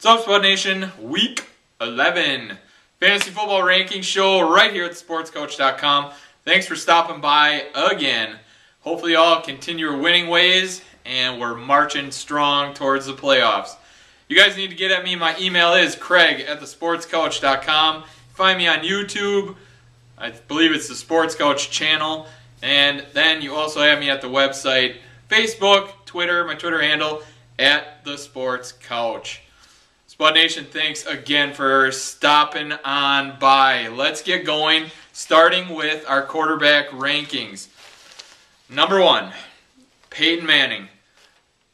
What's up, Spud Nation? Week 11 Fantasy Football Ranking Show right here at sportscoach.com. Thanks for stopping by again. Hopefully y'all continue your winning ways and we're marching strong towards the playoffs. You guys need to get at me. My email is craig@thesportscoach.com. Find me on YouTube. I believe it's the Sports Coach channel. And then you also have me at the website, Facebook, Twitter, my Twitter handle, @thesportscoach. Spud Nation, thanks again for stopping on by. Let's get going, starting with our quarterback rankings. Number 1, Peyton Manning.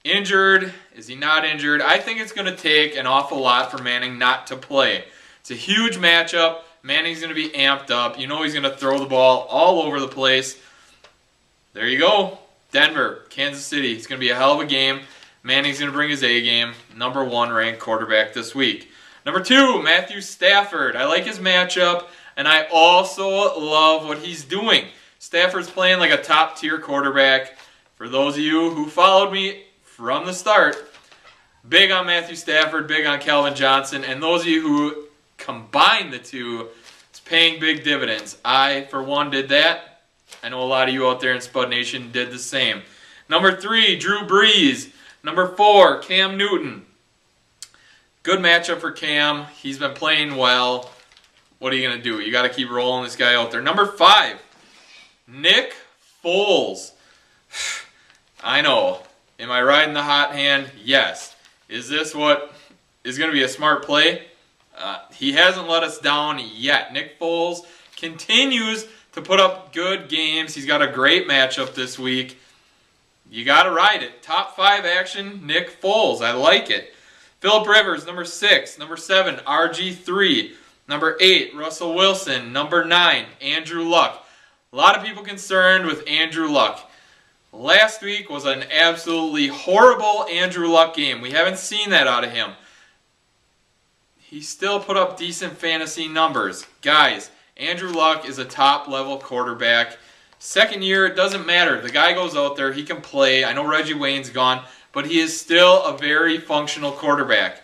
Injured? Is he not injured? I think it's going to take an awful lot for Manning not to play. It's a huge matchup. Manning's going to be amped up. You know he's going to throw the ball all over the place. There you go. Denver, Kansas City. It's going to be a hell of a game. Manning's going to bring his A game. Number 1 ranked quarterback this week. Number 2, Matthew Stafford. I like his matchup, and I also love what he's doing. Stafford's playing like a top-tier quarterback. For those of you who followed me from the start, big on Matthew Stafford, big on Calvin Johnson, and those of you who combine the two, it's paying big dividends. I, for one, did that. I know a lot of you out there in Spud Nation did the same. Number 3, Drew Brees. Number 4, Cam Newton. Good matchup for Cam. He's been playing well. What are you going to do? You got to keep rolling this guy out there. Number 5, Nick Foles. I know. Am I riding the hot hand? Yes. Is this what is going to be a smart play? He hasn't let us down yet. Nick Foles continues to put up good games. He's got a great matchup this week. You got to ride it. Top 5 action, Nick Foles. I like it. Phillip Rivers, number 6. Number 7, RG3. Number 8, Russell Wilson. Number 9, Andrew Luck. A lot of people concerned with Andrew Luck. Last week was an absolutely horrible Andrew Luck game. We haven't seen that out of him. He still put up decent fantasy numbers. Guys, Andrew Luck is a top-level quarterback. Second year, it doesn't matter. The guy goes out there, he can play. I know Reggie Wayne's gone, but he is still a very functional quarterback.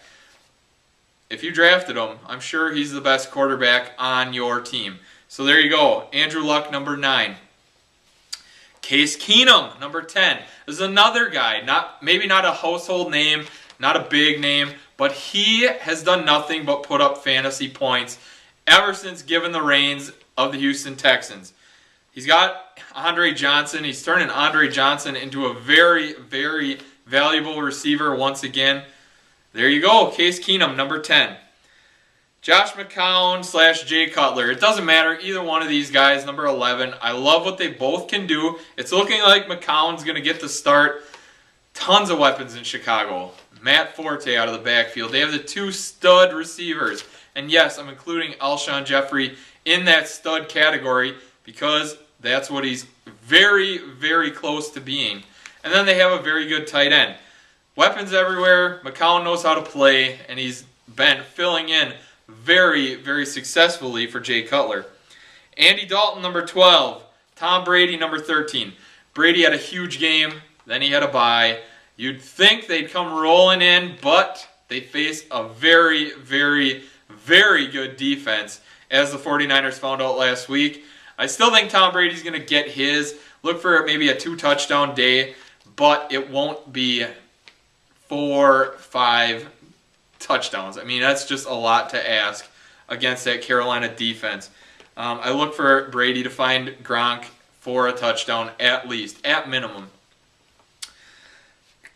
If you drafted him, I'm sure he's the best quarterback on your team. So there you go. Andrew Luck, number 9. Case Keenum, number 10. This is another guy, maybe not a household name, not a big name, but he has done nothing but put up fantasy points ever since given the reins of the Houston Texans. He's got Andre Johnson. He's turning Andre Johnson into a very, very valuable receiver once again. There you go. Case Keenum, number 10. Josh McCown / Jay Cutler. It doesn't matter. Either one of these guys, number 11. I love what they both can do. It's looking like McCown's going to get the start. Tons of weapons in Chicago. Matt Forte out of the backfield. They have the 2 stud receivers. And yes, I'm including Alshon Jeffrey in that stud category because that's what he's very, very close to being. And then they have a very good tight end. Weapons everywhere. McCown knows how to play, and he's been filling in very, very successfully for Jay Cutler. Andy Dalton, number 12. Tom Brady, number 13. Brady had a huge game, then he had a bye. You'd think they'd come rolling in, but they face a very, very, very good defense, as the 49ers found out last week. I still think Tom Brady's going to get his. Look for maybe a 2-touchdown day, but it won't be 4-5 touchdowns. I mean, that's just a lot to ask against that Carolina defense. I look for Brady to find Gronk for a touchdown at least, at minimum.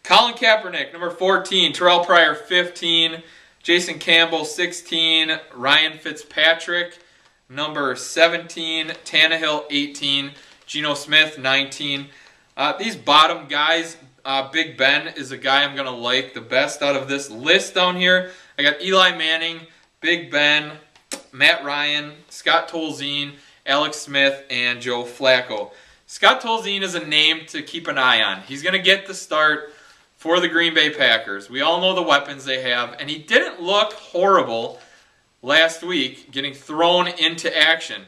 Colin Kaepernick, number 14. Terrell Pryor, 15. Jason Campbell, 16. Ryan Fitzpatrick, number 17. Tannehill, 18. Geno Smith, 19. These bottom guys, Big Ben is a guy I'm going to like the best out of this list down here. I got Eli Manning, Big Ben, Matt Ryan, Scott Tolzien, Alex Smith, and Joe Flacco. Scott Tolzien is a name to keep an eye on. He's going to get the start for the Green Bay Packers. We all know the weapons they have, and he didn't look horrible last week getting thrown into action.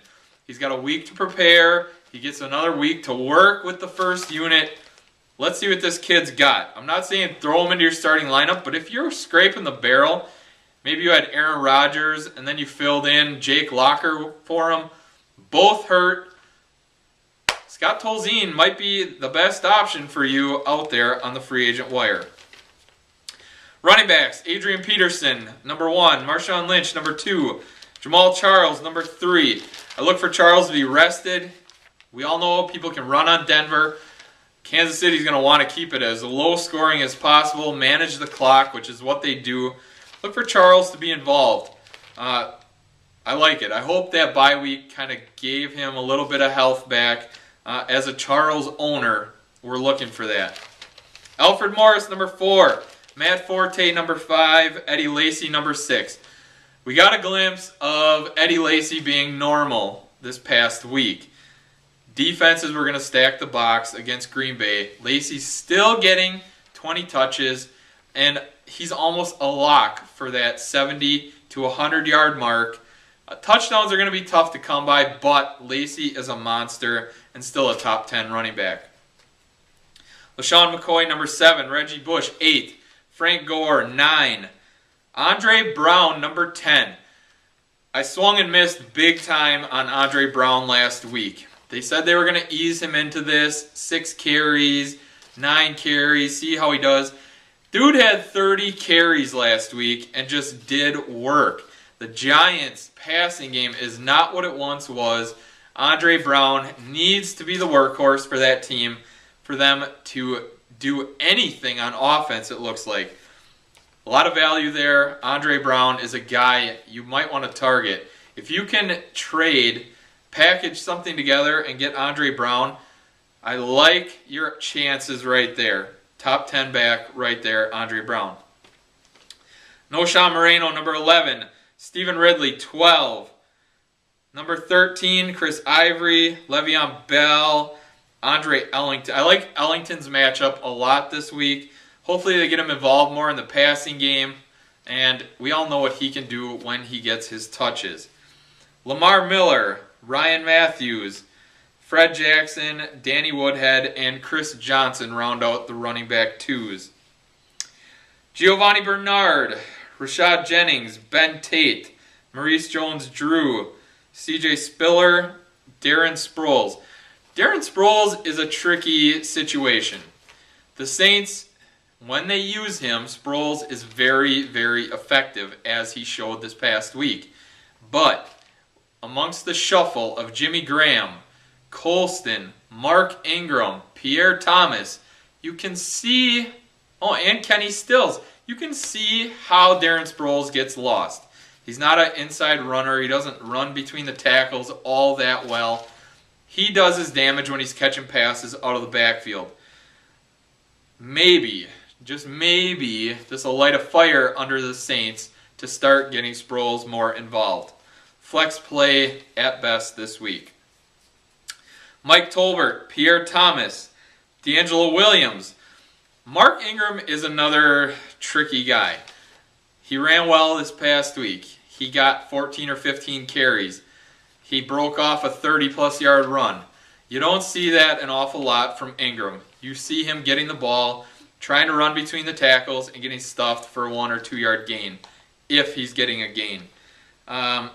He's got a week to prepare. He gets another week to work with the first unit. Let's see what this kid's got. I'm not saying throw him into your starting lineup, but if you're scraping the barrel Maybe you had Aaron Rodgers and then you filled in Jake Locker for him. Both hurt. Scott Tolzien might be the best option for you out there on the free agent wire. Running backs, Adrian Peterson, number 1. Marshawn Lynch, number 2. Jamal Charles, number 3. I look for Charles to be rested. We all know people can run on Denver. Kansas City's going to want to keep it as low scoring as possible, manage the clock, which is what they do. Look for Charles to be involved. I like it. I hope that bye week kind of gave him a little bit of health back. As a Charles owner, we're looking for that. Alfred Morris, number 4. Matt Forte, number 5. Eddie Lacy, number 6. We got a glimpse of Eddie Lacy being normal this past week. Defenses were going to stack the box against Green Bay. Lacy's still getting 20 touches, and he's almost a lock for that 70 to 100-yard mark. Touchdowns are going to be tough to come by, but Lacy is a monster and still a top 10 running back. LaShawn McCoy, number 7. Reggie Bush, 8. Frank Gore, 9. Andre Brown, number 10. I swung and missed big time on Andre Brown last week. They said they were going to ease him into this. 6 carries, 9 carries, see how he does. Dude had 30 carries last week and just did work. The Giants' passing game is not what it once was. Andre Brown needs to be the workhorse for that team for them to do anything on offense, it looks like. A lot of value there. Andre Brown is a guy you might want to target. If you can trade, package something together and get Andre Brown, I like your chances right there. Top 10 back right there, Andre Brown. Noshawn Moreno, number 11. Stephen Ridley, 12. Number 13, Chris Ivory, Le'Veon Bell, Andre Ellington. I like Ellington's matchup a lot this week. Hopefully they get him involved more in the passing game, and we all know what he can do when he gets his touches. Lamar Miller, Ryan Matthews, Fred Jackson, Danny Woodhead, and Chris Johnson round out the running back 2s. Giovanni Bernard, Rashad Jennings, Ben Tate, Maurice Jones-Drew, CJ Spiller, Darren Sproles. Darren Sproles is a tricky situation. The Saints, when they use him, Sproles is very, very effective, as he showed this past week. But amongst the shuffle of Jimmy Graham, Colston, Mark Ingram, Pierre Thomas, you can see, and Kenny Stills, you can see how Darren Sproles gets lost. He's not an inside runner. He doesn't run between the tackles all that well. He does his damage when he's catching passes out of the backfield. Maybe, just maybe, this will light a fire under the Saints to start getting Sproles more involved. Flex play at best this week. Mike Tolbert, Pierre Thomas, D'Angelo Williams. Mark Ingram is another tricky guy. He ran well this past week. He got 14 or 15 carries. He broke off a 30-plus yard run. You don't see that an awful lot from Ingram. You see him getting the ball, trying to run between the tackles, and getting stuffed for a 1 or 2 yard gain, if he's getting a gain. I'm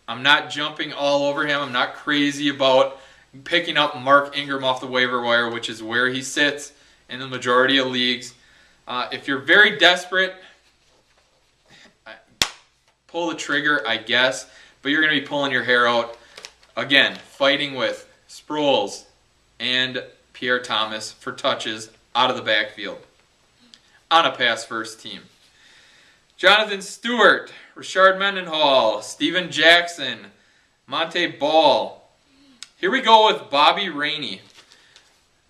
not jumping all over him. I'm not crazy about picking up Mark Ingram off the waiver wire, which is where he sits in the majority of leagues. If you're very desperate, pull the trigger, I guess, but you're going to be pulling your hair out. Again, fighting with Sproles and Pierre Thomas for touches out of the backfield on a pass-first team. Jonathan Stewart, Rashard Mendenhall, Steven Jackson, Monte Ball. Here we go with Bobby Rainey.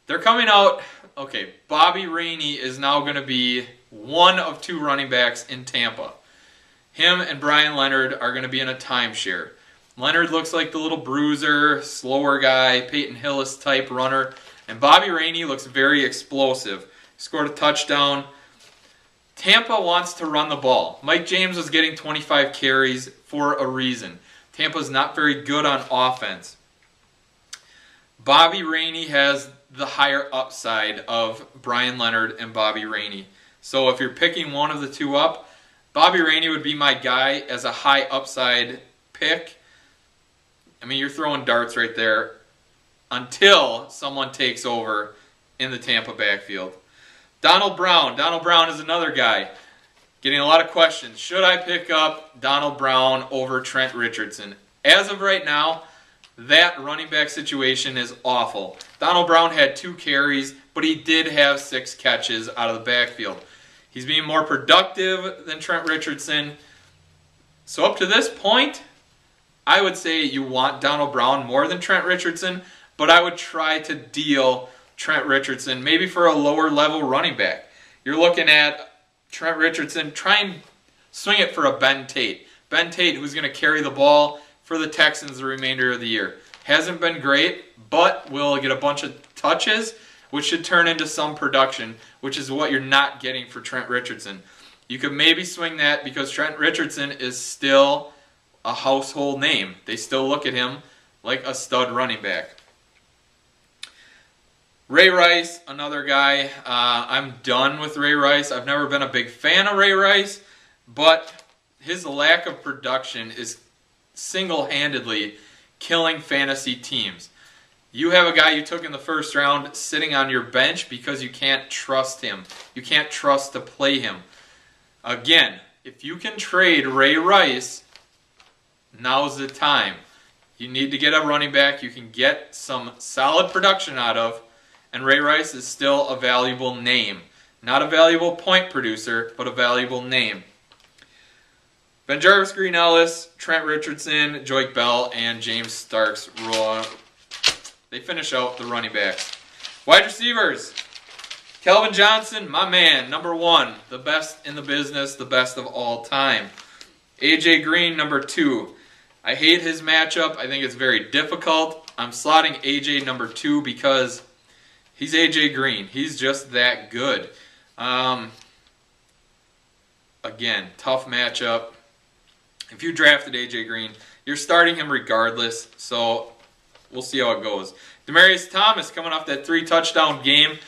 They're coming out. Okay, Bobby Rainey is now going to be one of 2 running backs in Tampa. Him and Brian Leonard are going to be in a timeshare. Leonard looks like the little bruiser, slower guy, Peyton Hillis type runner. And Bobby Rainey looks very explosive. Scored a touchdown. Tampa wants to run the ball. Mike James was getting 25 carries for a reason. Tampa's not very good on offense. Bobby Rainey has the higher upside of Brian Leonard and Bobby Rainey. So if you're picking one of the 2 up, Bobby Rainey would be my guy as a high upside pick. I mean, you're throwing darts right there until someone takes over in the Tampa backfield. Donald Brown. Donald Brown is another guy. Getting a lot of questions. Should I pick up Donald Brown over Trent Richardson? As of right now, that running back situation is awful. Donald Brown had 2 carries, but he did have 6 catches out of the backfield. He's being more productive than Trent Richardson. So up to this point, I would say you want Donald Brown more than Trent Richardson, but I would try to deal Trent Richardson maybe for a lower level running back. You're looking at Trent Richardson, try and swing it for a Ben Tate. Ben Tate, who's going to carry the ball for the Texans the remainder of the year. Hasn't been great, but will get a bunch of touches, which should turn into some production, which is what you're not getting for Trent Richardson. You could maybe swing that because Trent Richardson is still a household name. They still look at him like a stud running back. Ray Rice, another guy. I'm done with Ray Rice. I've never been a big fan of Ray Rice, but his lack of production is single-handedly killing fantasy teams. You have a guy you took in the first round sitting on your bench because you can't trust him. You can't trust to play him. Again, if you can trade Ray Rice, now's the time. You need to get a running back you can get some solid production out of, and Ray Rice is still a valuable name. Not a valuable point producer, but a valuable name. BenJarvus Green-Ellis, Trent Richardson, Joique Bell, and James Starks. They finish out the running backs. Wide receivers. Calvin Johnson, my man, number 1. The best in the business, the best of all time. A.J. Green, number 2. I hate his matchup. I think it's very difficult. I'm slotting A.J. number 2 because he's A.J. Green. He's just that good. Again, tough matchup. If you drafted A.J. Green, you're starting him regardless, so we'll see how it goes. Demaryius Thomas coming off that 3-touchdown game.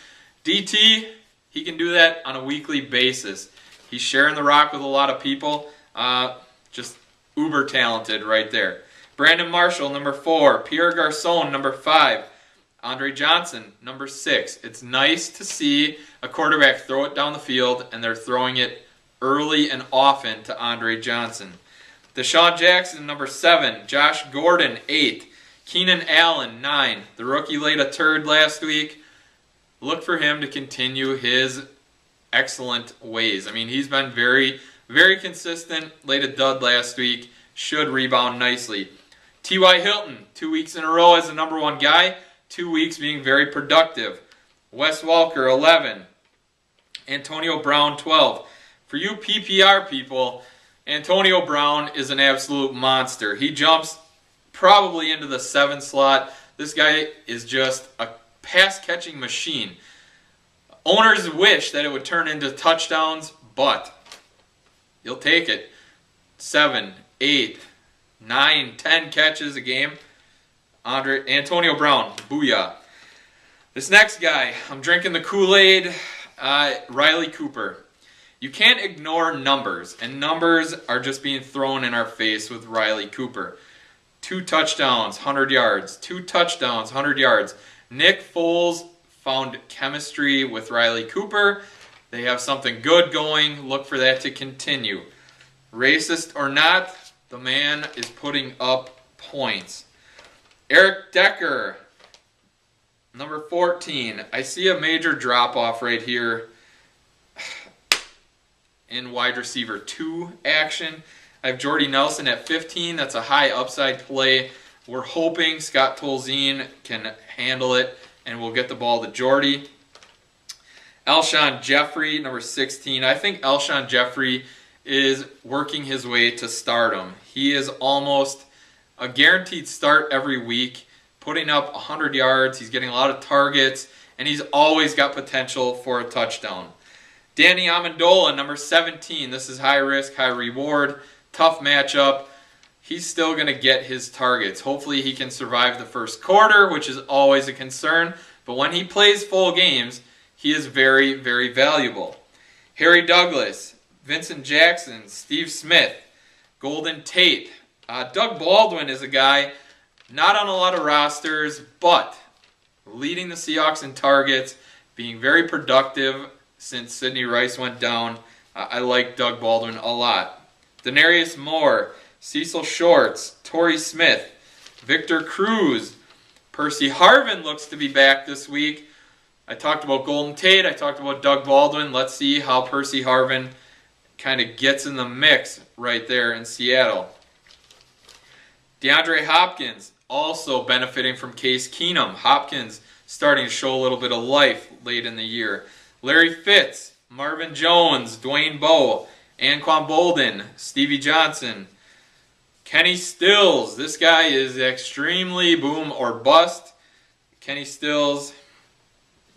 DT, he can do that on a weekly basis. He's sharing the rock with a lot of people. Just uber talented right there. Brandon Marshall, number 4. Pierre Garçon, number 5. Andre Johnson, number 6. It's nice to see a quarterback throw it down the field, and they're throwing it early and often to Andre Johnson. Deshaun Jackson, number 7. Josh Gordon, 8. Keenan Allen, 9. The rookie laid a turd last week. Look for him to continue his excellent ways. I mean, he's been very, very consistent. Laid a dud last week. Should rebound nicely. T.Y. Hilton, 2 weeks in a row as the number 1 guy. 2 weeks being very productive. Wes Welker, 11. Antonio Brown, 12. For you PPR people, Antonio Brown is an absolute monster. He jumps probably into the 7 slot. This guy is just a pass-catching machine. Owners wish that it would turn into touchdowns, but you'll take it. 7, 8, 9, 10 catches a game. Antonio Brown, booyah. This next guy, I'm drinking the Kool-Aid, Riley Cooper. You can't ignore numbers, and numbers are just being thrown in our face with Riley Cooper. 2 touchdowns, 100 yards. 2 touchdowns, 100 yards. Nick Foles found chemistry with Riley Cooper. They have something good going. Look for that to continue. Racist or not, the man is putting up points. Eric Decker, number 14. I see a major drop-off right here in wide receiver 2 action. I have Jordy Nelson at 15. That's a high upside play. We're hoping Scott Tolzien can handle it and we'll get the ball to Jordy. Alshon Jeffrey, number 16. I think Alshon Jeffrey is working his way to stardom. He is almost a guaranteed start every week, putting up 100 yards. He's getting a lot of targets, and he's always got potential for a touchdown. Danny Amendola, number 17. This is high risk, high reward. Tough matchup. He's still going to get his targets. Hopefully he can survive the first quarter, which is always a concern. But when he plays full games, he is very, very valuable. Harry Douglas, Vincent Jackson, Steve Smith, Golden Tate. Doug Baldwin is a guy not on a lot of rosters, but leading the Seahawks in targets, being very productive since Sidney Rice went down. I like Doug Baldwin a lot. Denarius Moore, Cecil Shorts, Torrey Smith, Victor Cruz, Percy Harvin looks to be back this week. I talked about Golden Tate. I talked about Doug Baldwin. Let's see how Percy Harvin kind of gets in the mix right there in Seattle. DeAndre Hopkins also benefiting from Case Keenum. Hopkins starting to show a little bit of life late in the year. Larry Fitz, Marvin Jones, Dwayne Bowe, Anquan Bolden, Stevie Johnson, Kenny Stills. This guy is extremely boom or bust. Kenny Stills,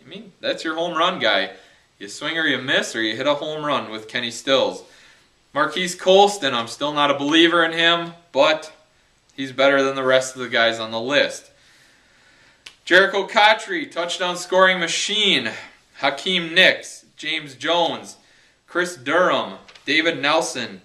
I mean, that's your home run guy. You swing or you miss, or you hit a home run with Kenny Stills. Marquise Colston, I'm still not a believer in him, but he's better than the rest of the guys on the list. Jericho Cotchery, touchdown scoring machine. Hakeem Nicks, James Jones, Chris Durham, David Nelson,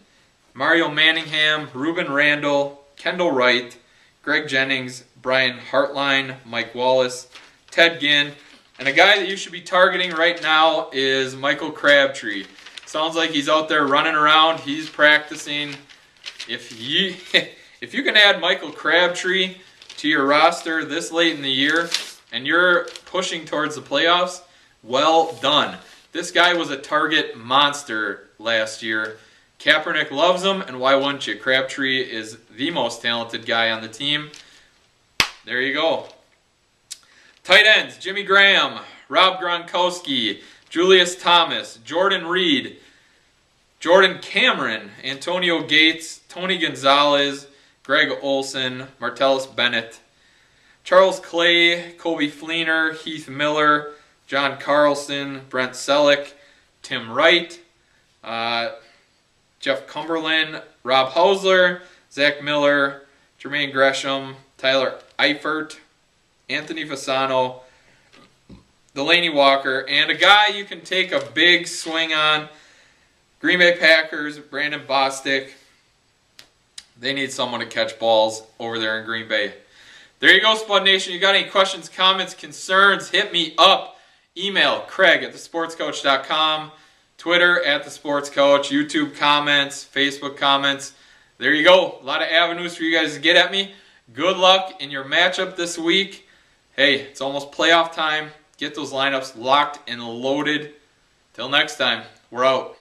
Mario Manningham, Ruben Randall, Kendall Wright, Greg Jennings, Brian Hartline, Mike Wallace, Ted Ginn, and a guy that you should be targeting right now is Michael Crabtree. Sounds like he's out there running around. He's practicing. If you can add Michael Crabtree to your roster this late in the year and you're pushing towards the playoffs, well done. This guy was a target monster last year. Kaepernick loves him, and why wouldn't you? Crabtree is the most talented guy on the team. There you go. Tight ends, Jimmy Graham, Rob Gronkowski, Julius Thomas, Jordan Reed, Jordan Cameron, Antonio Gates, Tony Gonzalez, Greg Olson, Martellus Bennett, Charles Clay, Kobe Fleener, Heath Miller, John Carlson, Brent Selleck, Tim Wright, Jeff Cumberland, Rob Hausler, Zach Miller, Jermaine Gresham, Tyler Eifert, Anthony Fasano, Delaney Walker, and a guy you can take a big swing on, Green Bay Packers, Brandon Bostic. They need someone to catch balls over there in Green Bay. There you go, Spud Nation. You got any questions, comments, concerns, hit me up. Email Craig@thesportscoach.com, Twitter @thesportscoach, YouTube comments, Facebook comments. There you go. A lot of avenues for you guys to get at me. Good luck in your matchup this week. Hey, it's almost playoff time. Get those lineups locked and loaded. Till next time, we're out.